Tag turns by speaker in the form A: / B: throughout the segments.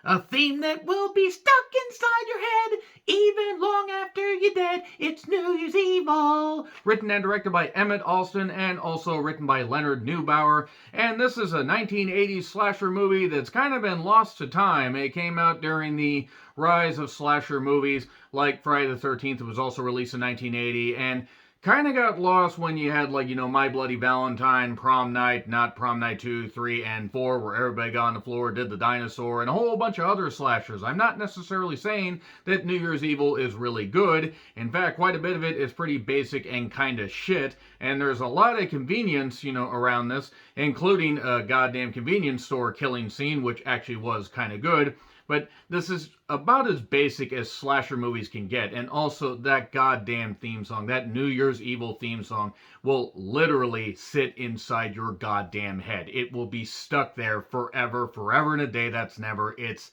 A: A theme that will be stuck inside your head even long after you're dead. It's New Year's Evil. Written and directed by Emmett Alston and also written by Leonard Neubauer. And this is a 1980s slasher movie that's kind of been lost to time. It came out during the rise of slasher movies like Friday the 13th. It was also released in 1980. And kind of got lost when you had My Bloody Valentine, Prom Night, not Prom Night 2, 3, and 4, where everybody got on the floor, did the dinosaur, and a whole bunch of other slashers. I'm not necessarily saying that New Year's Evil is really good. In fact, quite a bit of it is pretty basic and kind of shit, and there's a lot of convenience, around this, including a goddamn convenience store killing scene, which actually was kind of good. But this is about as basic as slasher movies can get. And also, that goddamn theme song, that New Year's Evil theme song, will literally sit inside your goddamn head. It will be stuck there forever, forever and a day. That's never. It's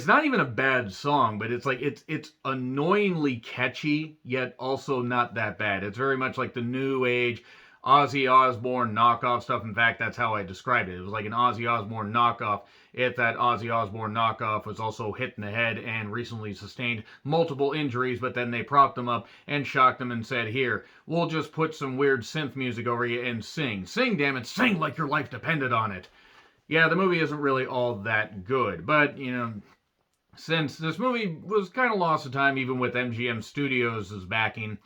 A: not even a bad song, but it's annoyingly catchy, yet also not that bad. It's very much like the new age Ozzy Osbourne knockoff stuff. In fact, that's how I described it. It was like an Ozzy Osbourne knockoff. If that Ozzy Osbourne knockoff was also hit in the head and recently sustained multiple injuries, but then they propped him up and shocked him and said, "Here, we'll just put some weird synth music over you and sing. Sing, damn it, sing like your life depended on it." Yeah, the movie isn't really all that good, but, since this movie was kind of lost to time even with MGM Studios' backing,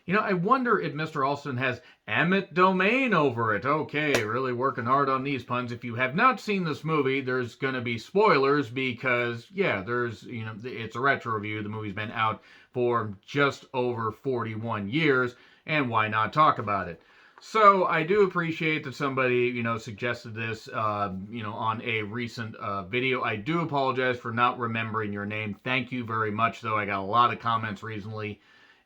A: I wonder if Mr. Alston has Emmett Domain over it. Okay, really working hard on these puns. If you have not seen this movie, there's going to be spoilers because, yeah, it's a retro review. The movie's been out for just over 41 years, and why not talk about it? So I do appreciate that somebody, suggested this, on a recent video. I do apologize for not remembering your name. Thank you very much, though. I got a lot of comments recently.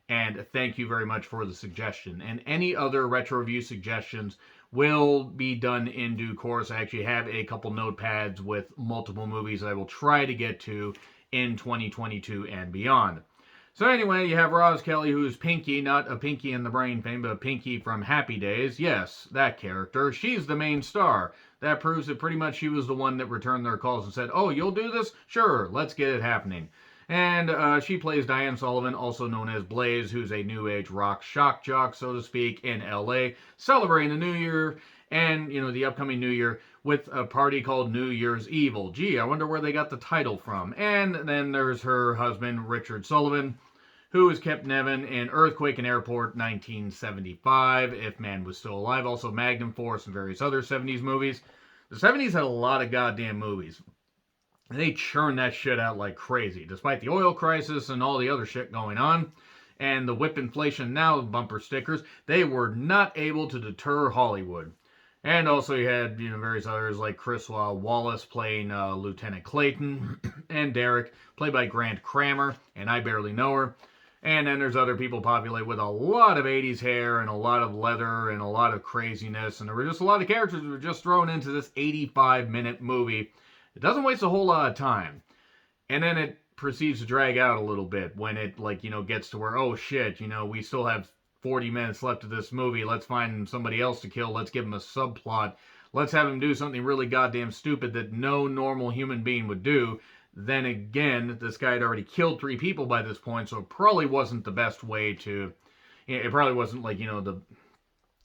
A: And thank you very much for the suggestion. And any other retro review suggestions will be done in due course. I actually have a couple notepads with multiple movies that I will try to get to in 2022 and beyond. So anyway, you have Roz Kelly, who's Pinky, not a Pinky in the Brain fame, but a Pinky from Happy Days. Yes, that character. She's the main star. That proves that pretty much she was the one that returned their calls and said, "Oh, you'll do this? Sure, let's get it happening." And she plays Diane Sullivan, also known as Blaze, who's a new age rock shock jock, so to speak, in LA, celebrating the new year and, the upcoming new year with a party called New Year's Evil. Gee, I wonder where they got the title from. And then there's her husband, Richard Sullivan, who is Kip Nevin in Earthquake and Airport 1975, if man was still alive. Also Magnum Force and various other 70s movies. The 70s had a lot of goddamn movies. They churn that shit out like crazy, despite the oil crisis and all the other shit going on. And the whip inflation now bumper stickers, they were not able to deter Hollywood. And also you had, various others like Chris Wallace playing Lieutenant Clayton, and Derek, played by Grant Kramer, and I barely know her. And then there's other people populated with a lot of 80s hair and a lot of leather and a lot of craziness. And there were just a lot of characters that were just thrown into this 85-minute movie. It doesn't waste a whole lot of time. And then it proceeds to drag out a little bit when it, gets to where, oh shit, we still have 40 minutes left of this movie. Let's find somebody else to kill. Let's give him a subplot. Let's have him do something really goddamn stupid that no normal human being would do. Then again, this guy had already killed 3 people by this point, so it probably wasn't the best way to... It probably wasn't, the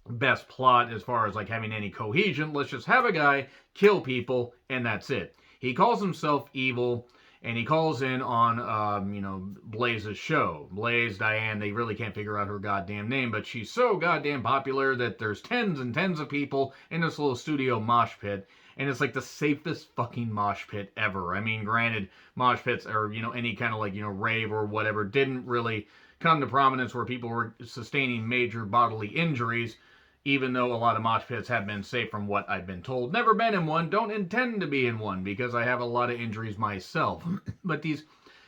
A: best plot as far as having any cohesion. Let's just have a guy kill people and that's it. He calls himself evil and he calls in on Blaze's show. Blaze, Diane, they really can't figure out her goddamn name, but she's so goddamn popular that there's tens and tens of people in this little studio mosh pit, and it's like the safest fucking mosh pit ever. I mean, granted, mosh pits or any kind of rave or whatever didn't really come to prominence where people were sustaining major bodily injuries, even though a lot of mosh pits have been safe from what I've been told. Never been in one, don't intend to be in one, because I have a lot of injuries myself. But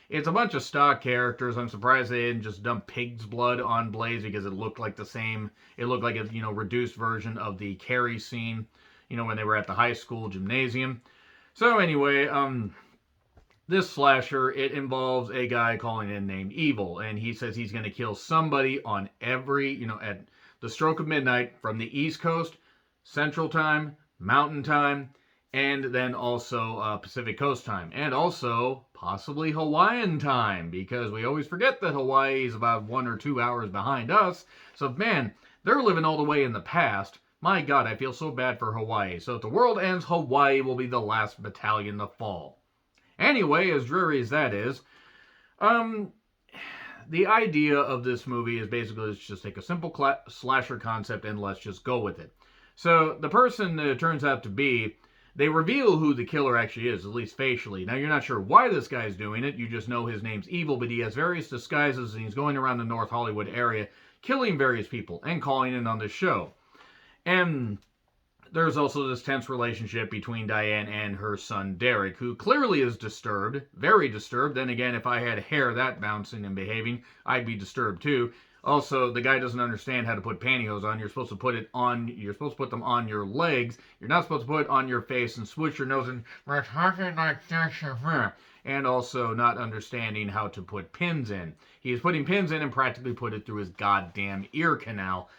A: it's a bunch of stock characters. I'm surprised they didn't just dump pig's blood on Blaze, because it looked like it looked like a, reduced version of the Carrie scene, when they were at the high school gymnasium. So anyway, this slasher, it involves a guy calling in named Evil, and he says he's going to kill somebody on every, at the stroke of midnight from the East Coast, Central Time, Mountain Time, and then also Pacific Coast time, and also possibly Hawaiian time, because we always forget that Hawaii is about 1 or 2 hours behind us. So, man, they're living all the way in the past. My God, I feel so bad for Hawaii. So if the world ends, Hawaii will be the last battalion to fall. Anyway, as dreary as that is, um, the idea of this movie is basically let's just take a simple slasher concept and let's just go with it. So the person that it turns out to be, they reveal who the killer actually is, at least facially. Now, you're not sure why this guy's doing it. You just know his name's Evil, but he has various disguises, and he's going around the North Hollywood area killing various people and calling in on this show. And there's also this tense relationship between Diane and her son Derek, who clearly is disturbed, very disturbed. Then again, if I had hair that bouncing and behaving, I'd be disturbed too. Also, the guy doesn't understand how to put pantyhose on. You're supposed to put it on. You're supposed to put them on your legs. You're not supposed to put it on your face and switch your nose and talking like this. And also not understanding how to put pins in. He's putting pins in and practically put it through his goddamn ear canal,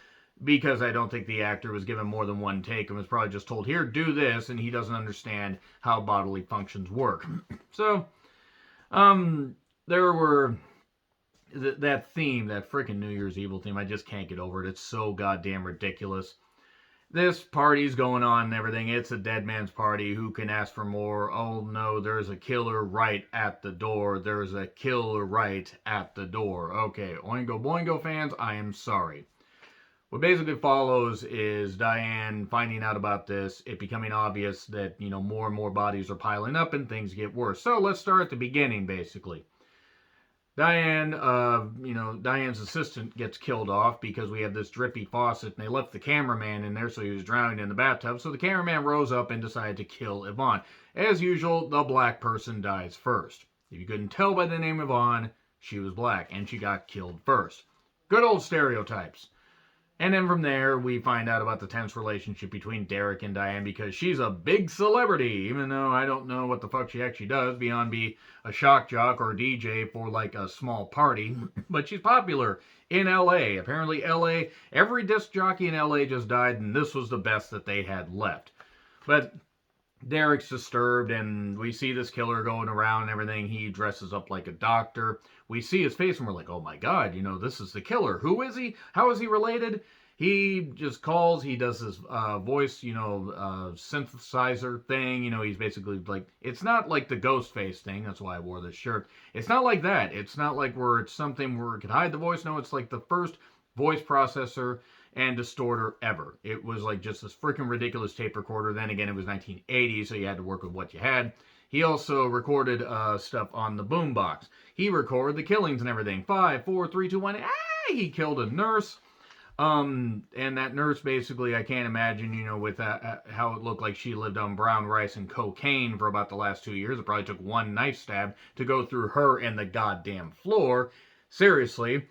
A: because I don't think the actor was given more than one take and was probably just told, here, do this, and he doesn't understand how bodily functions work. So, there were that theme, that freaking New Year's Evil theme, I just can't get over it. It's so goddamn ridiculous. This party's going on and everything. It's a dead man's party. Who can ask for more? Oh no, there's a killer right at the door. There's a killer right at the door. Okay, Oingo Boingo fans, I am sorry. What basically follows is Diane finding out about this, it becoming obvious that, more and more bodies are piling up and things get worse. So let's start at the beginning, basically. Diane's assistant gets killed off because we have this drippy faucet, and they left the cameraman in there, so he was drowning in the bathtub. So the cameraman rose up and decided to kill Yvonne. As usual, the black person dies first. If you couldn't tell by the name Yvonne, she was black, and she got killed first. Good old stereotypes. And then from there, we find out about the tense relationship between Derek and Diane, because she's a big celebrity, even though I don't know what the fuck she actually does beyond be a shock jock or a DJ for like a small party. But she's popular in LA. Apparently LA, every disc jockey in LA just died, and this was the best that they had left. But Derek's disturbed, and we see this killer going around and everything. He dresses up like a doctor. We see his face, and we're like, oh my God, this is the killer. Who is he? How is he related? He just calls. He does this voice, synthesizer thing. He's basically like, it's not like the ghost face thing. That's why I wore this shirt. It's not like that. It's not like where it's something where it could hide the voice. No, it's like the first voice processor and distorter ever. It was like just this freaking ridiculous tape recorder. Then again, it was 1980, so you had to work with what you had. He also recorded stuff on the boombox. He recorded the killings and everything. 5, 4, 3, 2, 1. He killed a nurse. And that nurse basically, I can't imagine, with how it looked like she lived on brown rice and cocaine for about the last 2 years. It probably took one knife stab to go through her and the goddamn floor. Seriously.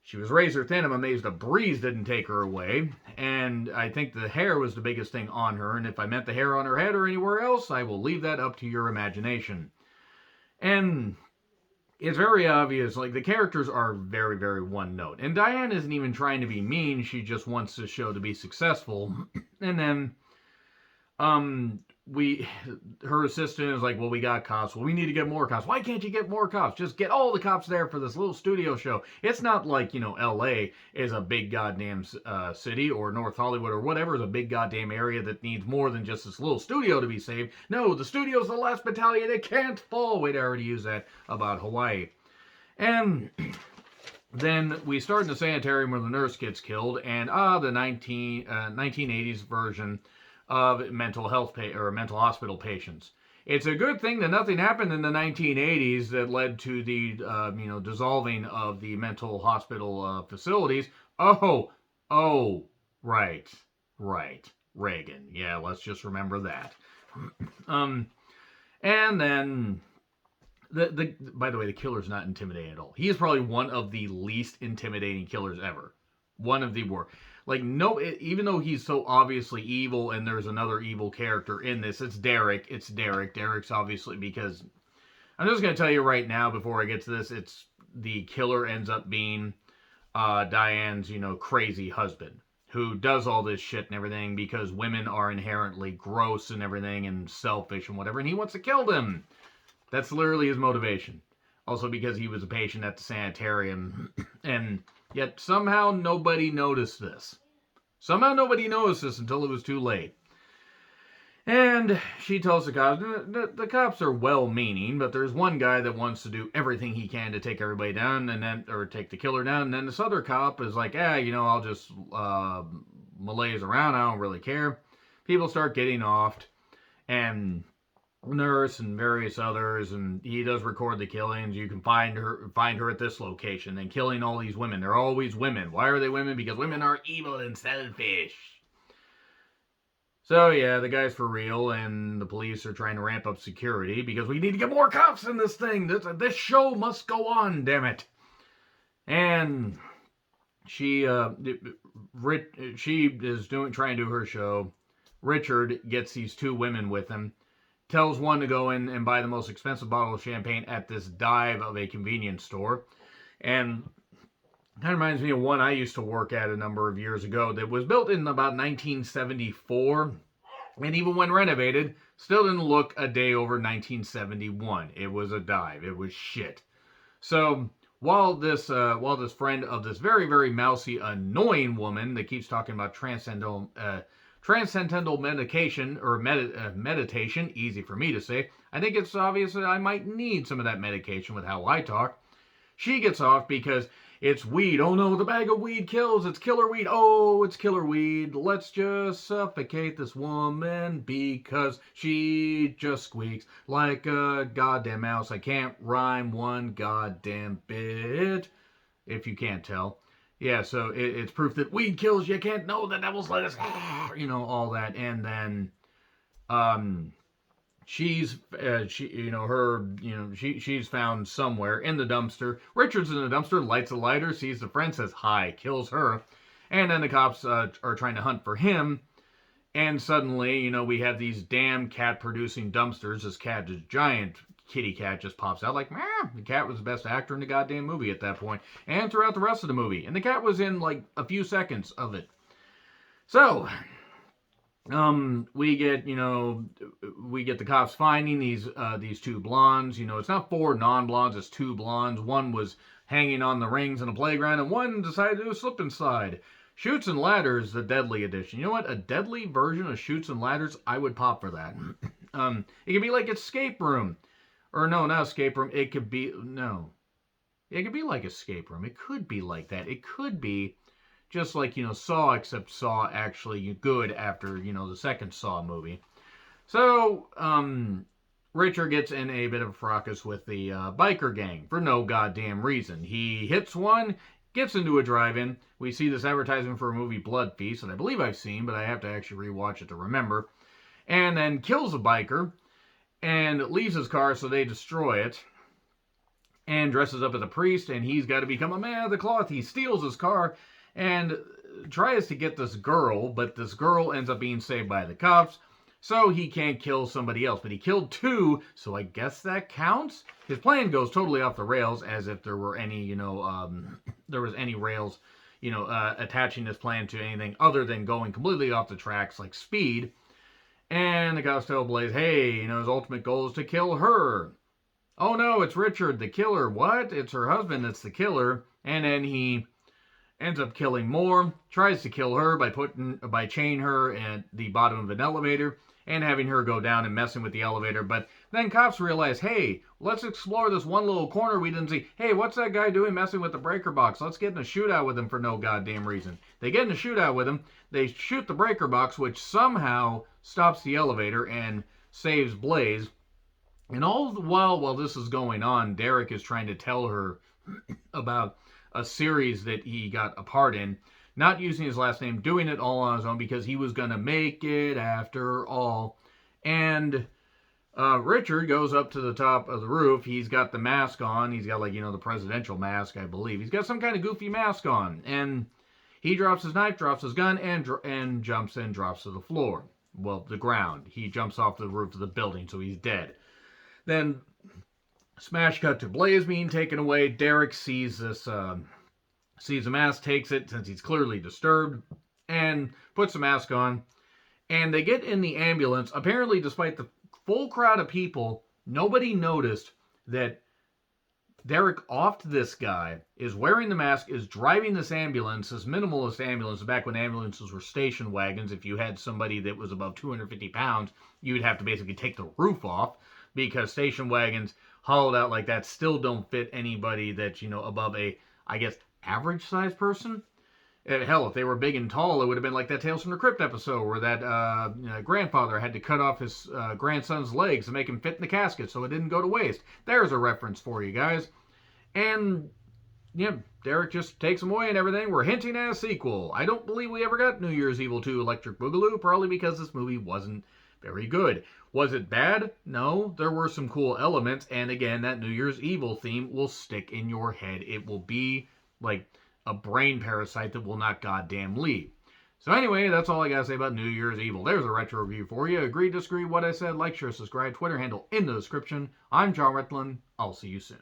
A: She was razor thin. I'm amazed a breeze didn't take her away. And I think the hair was the biggest thing on her. And if I meant the hair on her head or anywhere else, I will leave that up to your imagination. And it's very obvious, like, the characters are very, very one note. And Diane isn't even trying to be mean. She just wants the show to be successful. And then, her assistant is like, well, we got cops. Well, we need to get more cops. Why can't you get more cops? Just get all the cops there for this little studio show. It's not like, LA is a big goddamn city, or North Hollywood or whatever is a big goddamn area that needs more than just this little studio to be saved. No, the studio's the last battalion. It can't fall. Wait, I already used that about Hawaii. And then we start in the sanitarium where the nurse gets killed, and the 1980s version of mental health or mental hospital patients. It's a good thing that nothing happened in the 1980s that led to the dissolving of the mental hospital facilities. Right, Reagan. Yeah, let's just remember that. And then by the way, the killer's not intimidating at all. He is probably one of the least intimidating killers ever. One of the worst. Like, no, even though he's so obviously evil and there's another evil character in this, it's Derek. Derek's obviously, because I'm just going to tell you right now before I get to this, it's the killer ends up being Diane's, crazy husband. who does all this shit and everything because women are inherently gross and everything and selfish and whatever, and he wants to kill them. That's literally his motivation. Also because he was a patient at the sanitarium, and yet somehow nobody noticed this. Somehow nobody noticed this until it was too late. And she tells the cops, the cops are well-meaning, but there's one guy that wants to do everything he can to take everybody down, and then, or take the killer down, and then this other cop is like, I'll just malaise around, I don't really care. People start getting offed, and nurse and various others, and he does record the killings. You can find her at this location, and killing all these women. They're always women. Why are they women? Because women are evil and selfish. So yeah, the guy's for real, and the police are trying to ramp up security because we need to get more cops in this thing. This show must go on, damn it. And she is trying to do her show. Richard gets these two women with him, tells one to go in and buy the most expensive bottle of champagne at this dive of a convenience store. And kind of reminds me of one I used to work at a number of years ago that was built in about 1974. And even when renovated, still didn't look a day over 1971. It was a dive. It was shit. So while this friend of this very, very mousy, annoying woman that keeps talking about transcendental medication, or meditation, easy for me to say, I think it's obvious that I might need some of that medication with how I talk. She gets off because it's weed. Oh no, the bag of weed kills. It's killer weed. Oh, it's killer weed. Let's just suffocate this woman because she just squeaks like a goddamn mouse. I can't rhyme one goddamn bit, if you can't tell. Yeah, so it's proof that weed kills. You can't know the devil's lettuce. All that. And then she's found somewhere in the dumpster. Richard's in the dumpster, lights a lighter, sees the friend, says hi, kills her. And then the cops are trying to hunt for him. And suddenly, we have these damn cat-producing dumpsters. This cat, this giant kitty cat, just pops out like, meow. The cat was the best actor in the goddamn movie at that point, and throughout the rest of the movie. And the cat was in like a few seconds of it. So we get the cops finding these two blondes. It's not 4 non-blondes, it's 2 blondes. One was hanging on the rings in a playground, and one decided to do a slip and slide. Chutes and Ladders, the deadly edition. You know what? A deadly version of Chutes and Ladders, I would pop for that. It could be like Escape Room. Or no, not Escape Room. It could be like Escape Room. It could be like that. It could be just like, Saw, except Saw actually good after, the second Saw movie. So, Richard gets in a bit of a fracas with the biker gang for no goddamn reason. He hits one, gets into a drive-in. We see this advertisement for a movie, Blood Feast, that I believe I've seen, but I have to actually rewatch it to remember. And then kills a biker and leaves his car, so they destroy it. And dresses up as a priest, and he's got to become a man of the cloth. He steals his car and tries to get this girl, but this girl ends up being saved by the cops, so he can't kill somebody else. But he killed 2, so I guess that counts? His plan goes totally off the rails, as if there were any, there was any rails, attaching this plan to anything other than going completely off the tracks like Speed. And the cops tell Blaze, hey, his ultimate goal is to kill her. Oh no, it's Richard, the killer. What? It's her husband that's the killer. And then he ends up killing more, tries to kill her by chaining her at the bottom of an elevator and having her go down and messing with the elevator. But then cops realize, hey, let's explore this one little corner we didn't see. Hey, what's that guy doing messing with the breaker box? Let's get in a shootout with him for no goddamn reason. They get in a shootout with him. They shoot the breaker box, which somehow stops the elevator and saves Blaze. And all the while this is going on, Derek is trying to tell her about a series that he got a part in, not using his last name, doing it all on his own because he was going to make it after all. And Richard goes up to the top of the roof. He's got the mask on. He's got the presidential mask, I believe. He's got some kind of goofy mask on. And he drops his knife, drops his gun, and jumps and drops to the floor. Well, the ground. He jumps off the roof of the building, so he's dead. Then smash cut to Blaze being taken away. Derek sees the mask, takes it since he's clearly disturbed, and puts a mask on. And they get in the ambulance. Apparently, despite the full crowd of people, nobody noticed that Derek offed this guy, is wearing the mask, is driving this ambulance, this minimalist ambulance. Back when ambulances were station wagons, if you had somebody that was above 250 pounds, you'd have to basically take the roof off, because station wagons hollowed out like that still don't fit anybody that's, above a, I guess, average sized person. Hell, if they were big and tall, it would have been like that Tales from the Crypt episode where that grandfather had to cut off his grandson's legs to make him fit in the casket so it didn't go to waste. There's a reference for you guys. And, Derek just takes him away and everything. We're hinting at a sequel. I don't believe we ever got New Year's Evil 2 Electric Boogaloo, probably because this movie wasn't very good. Was it bad? No, there were some cool elements. And again, that New Year's Evil theme will stick in your head. It will be like a brain parasite that will not goddamn leave. So anyway, that's all I gotta say about New Year's Evil. There's a retro review for you. Agree, disagree, what I said, like, share, subscribe, Twitter handle in the description. I'm John Retlin. I'll see you soon.